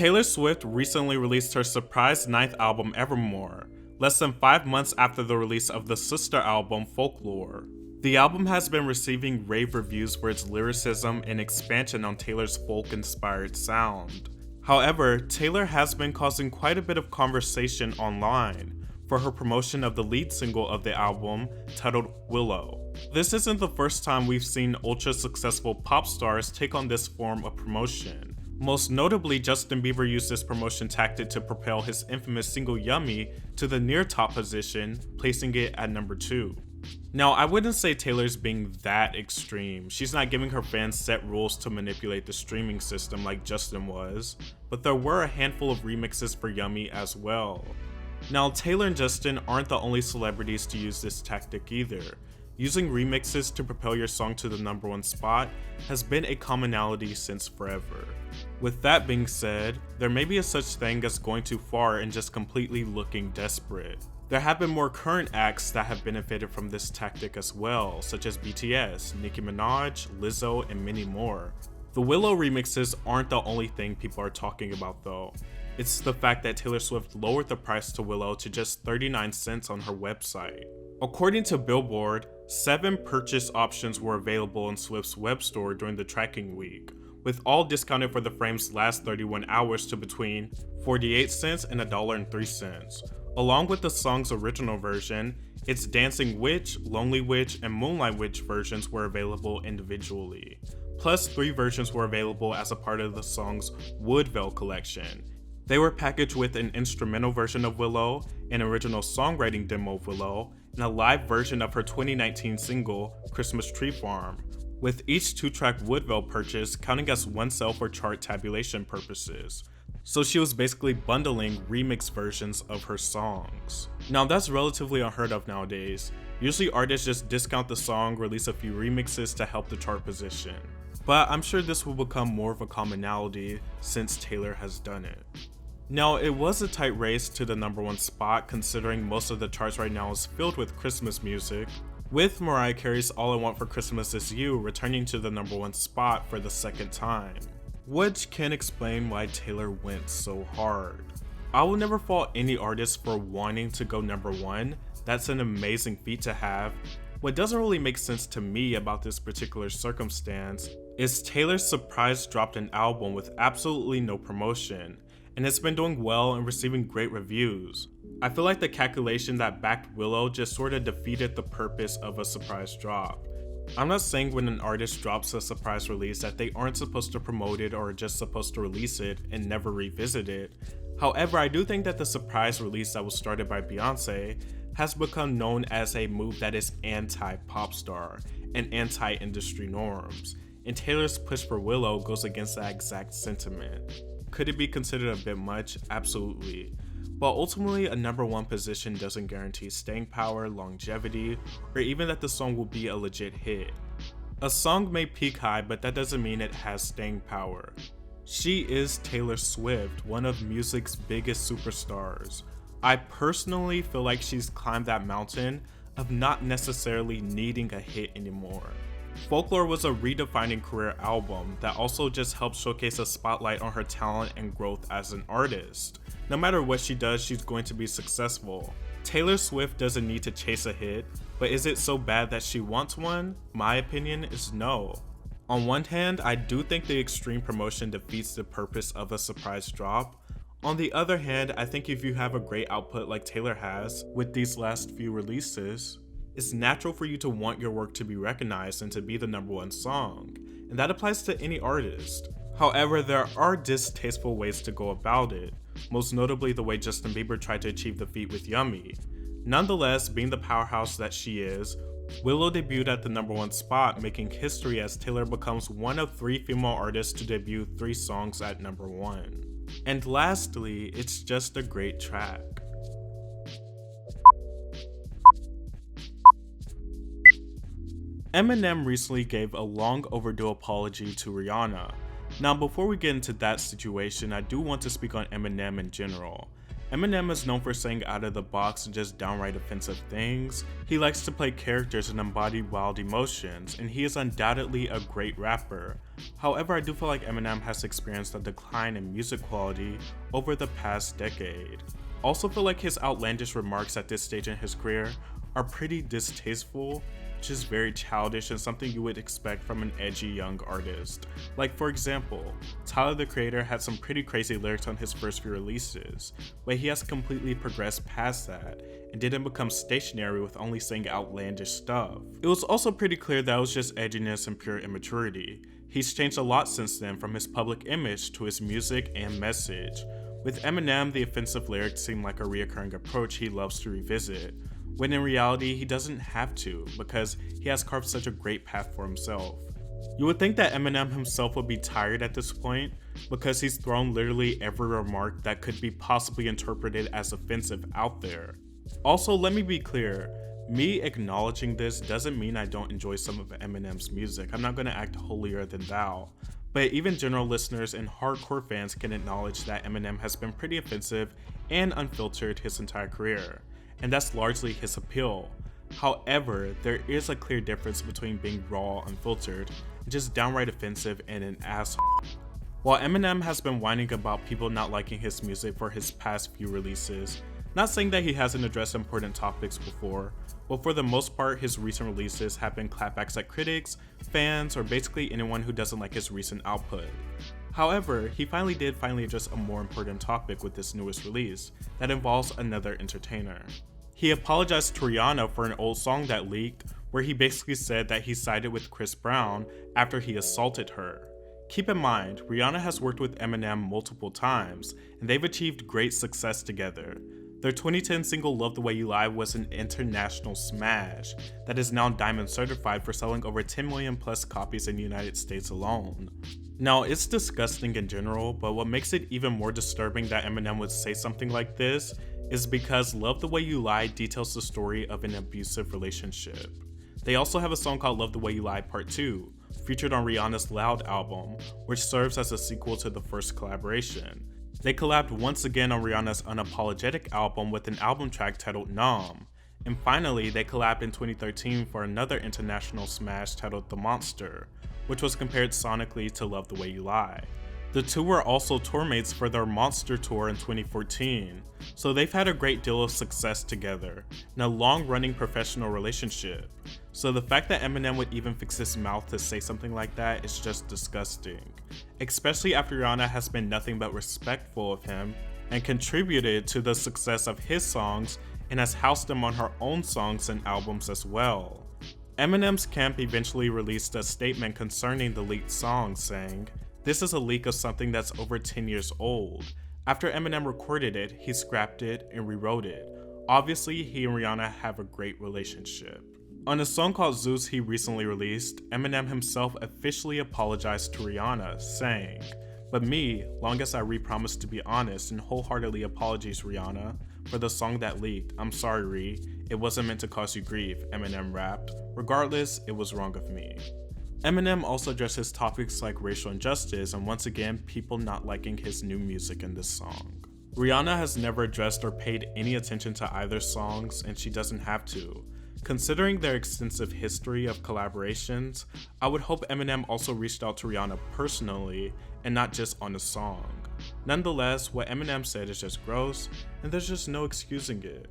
Taylor Swift recently released her surprise 9th album Evermore, less than 5 months after the release of the sister album Folklore. The album has been receiving rave reviews for its lyricism and expansion on Taylor's folk-inspired sound. However, Taylor has been causing quite a bit of conversation online for her promotion of the lead single of the album, titled Willow. This isn't the first time we've seen ultra-successful pop stars take on this form of promotion. Most notably, Justin Bieber used this promotion tactic to propel his infamous single Yummy to the near top position, placing it at number 2. Now, I wouldn't say Taylor's being that extreme. She's not giving her fans set rules to manipulate the streaming system like Justin was, but there were a handful of remixes for Yummy as well. Now, Taylor and Justin aren't the only celebrities to use this tactic either. Using remixes to propel your song to the number 1 spot has been a commonality since forever. With that being said, there may be a such thing as going too far and just completely looking desperate. There have been more current acts that have benefited from this tactic as well, such as BTS, Nicki Minaj, Lizzo, and many more. The Willow remixes aren't the only thing people are talking about though. It's the fact that Taylor Swift lowered the price to Willow to just 39 cents on her website. According to Billboard, 7 purchase options were available in Swift's web store during the tracking week, with all discounted for the frame's last 31 hours to between 48 cents and $1.03. Along with the song's original version, its Dancing Witch, Lonely Witch, and Moonlight Witch versions were available individually. Plus, 3 versions were available as a part of the song's Woodville collection. They were packaged with an instrumental version of Willow, an original songwriting demo of Willow, and a live version of her 2019 single, Christmas Tree Farm, with each 2-track Woodville purchase counting as one sale for chart tabulation purposes. So she was basically bundling remix versions of her songs. Now that's relatively unheard of nowadays. Usually artists just discount the song, release a few remixes to help the chart position. But I'm sure this will become more of a commonality since Taylor has done it. Now, it was a tight race to the number 1 spot considering most of the charts right now is filled with Christmas music, with Mariah Carey's All I Want for Christmas Is You returning to the number 1 spot for the 2nd time, which can explain why Taylor went so hard. I will never fault any artist for wanting to go number 1, that's an amazing feat to have. What doesn't really make sense to me about this particular circumstance is Taylor's surprise dropped an album with absolutely no promotion, and it's been doing well and receiving great reviews. I feel like the calculation that backed Willow just sort of defeated the purpose of a surprise drop. I'm not saying when an artist drops a surprise release that they aren't supposed to promote it or are just supposed to release it and never revisit it. However, I do think that the surprise release that was started by Beyonce has become known as a move that is anti-pop star and anti-industry norms, and Taylor's push for Willow goes against that exact sentiment. Could it be considered a bit much? Absolutely. But ultimately, a number 1 position doesn't guarantee staying power, longevity, or even that the song will be a legit hit. A song may peak high, but that doesn't mean it has staying power. She is Taylor Swift, one of music's biggest superstars. I personally feel like she's climbed that mountain of not necessarily needing a hit anymore. Folklore was a redefining career album that also just helped showcase a spotlight on her talent and growth as an artist. No matter what she does, she's going to be successful. Taylor Swift doesn't need to chase a hit, but is it so bad that she wants one? My opinion is no. On one hand, I do think the extreme promotion defeats the purpose of a surprise drop. On the other hand, I think if you have a great output like Taylor has with these last few releases, it's natural for you to want your work to be recognized and to be the number 1 song, and that applies to any artist. However, there are distasteful ways to go about it, most notably the way Justin Bieber tried to achieve the feat with Yummy. Nonetheless, being the powerhouse that she is, Willow debuted at the number 1 spot, making history as Taylor becomes one of 3 female artists to debut 3 songs at number 1. And lastly, it's just a great track. Eminem recently gave a long overdue apology to Rihanna. Now before we get into that situation, I do want to speak on Eminem in general. Eminem is known for saying out of the box and just downright offensive things. He likes to play characters and embody wild emotions, and he is undoubtedly a great rapper. However, I do feel like Eminem has experienced a decline in music quality over the past decade. Also feel like his outlandish remarks at this stage in his career are pretty distasteful, which is very childish and something you would expect from an edgy young artist. Like for example, Tyler the Creator had some pretty crazy lyrics on his first few releases, but he has completely progressed past that and didn't become stationary with only saying outlandish stuff. It was also pretty clear that it was just edginess and pure immaturity. He's changed a lot since then, from his public image to his music and message. With Eminem, the offensive lyrics seem like a reoccurring approach he loves to revisit, when in reality he doesn't have to, because he has carved such a great path for himself. You would think that Eminem himself would be tired at this point, because he's thrown literally every remark that could be possibly interpreted as offensive out there. Also, let me be clear, me acknowledging this doesn't mean I don't enjoy some of Eminem's music. I'm not going to act holier than thou. But even general listeners and hardcore fans can acknowledge that Eminem has been pretty offensive and unfiltered his entire career, and that's largely his appeal. However, there is a clear difference between being raw, unfiltered, and just downright offensive and an asshole. While Eminem has been whining about people not liking his music for his past few releases, not saying that he hasn't addressed important topics before, but for the most part his recent releases have been clapbacks at critics, fans, or basically anyone who doesn't like his recent output. However, he finally did address a more important topic with this newest release that involves another entertainer. He apologized to Rihanna for an old song that leaked, where he basically said that he sided with Chris Brown after he assaulted her. Keep in mind, Rihanna has worked with Eminem multiple times, and they've achieved great success together. Their 2010 single Love the Way You Lie was an international smash that is now diamond certified for selling over 10 million plus copies in the United States alone. Now, it's disgusting in general, but what makes it even more disturbing that Eminem would say something like this is because Love the Way You Lie details the story of an abusive relationship. They also have a song called Love the Way You Lie Part 2, featured on Rihanna's Loud album, which serves as a sequel to the first collaboration. They collabed once again on Rihanna's Unapologetic album with an album track titled Numb. And finally, they collabed in 2013 for another international smash titled The Monster, which was compared sonically to Love the Way You Lie. The two were also tour mates for their Monster tour in 2014, so they've had a great deal of success together, in a long-running professional relationship. So the fact that Eminem would even fix his mouth to say something like that is just disgusting, especially after Rihanna has been nothing but respectful of him and contributed to the success of his songs and has housed him on her own songs and albums as well. Eminem's camp eventually released a statement concerning the leaked song, saying, "This is a leak of something that's over 10 years old. After Eminem recorded it, he scrapped it and rewrote it. Obviously, he and Rihanna have a great relationship." On a song called Zeus he recently released, Eminem himself officially apologized to Rihanna, saying, "But me, long as I promise to be honest and wholeheartedly apologies Rihanna, for the song that leaked. I'm sorry Ree, it wasn't meant to cause you grief," Eminem rapped. "Regardless, it was wrong of me." Eminem also addresses topics like racial injustice and once again people not liking his new music in this song. Rihanna has never addressed or paid any attention to either songs, and she doesn't have to. Considering their extensive history of collaborations, I would hope Eminem also reached out to Rihanna personally and not just on a song. Nonetheless, what Eminem said is just gross, and there's just no excusing it.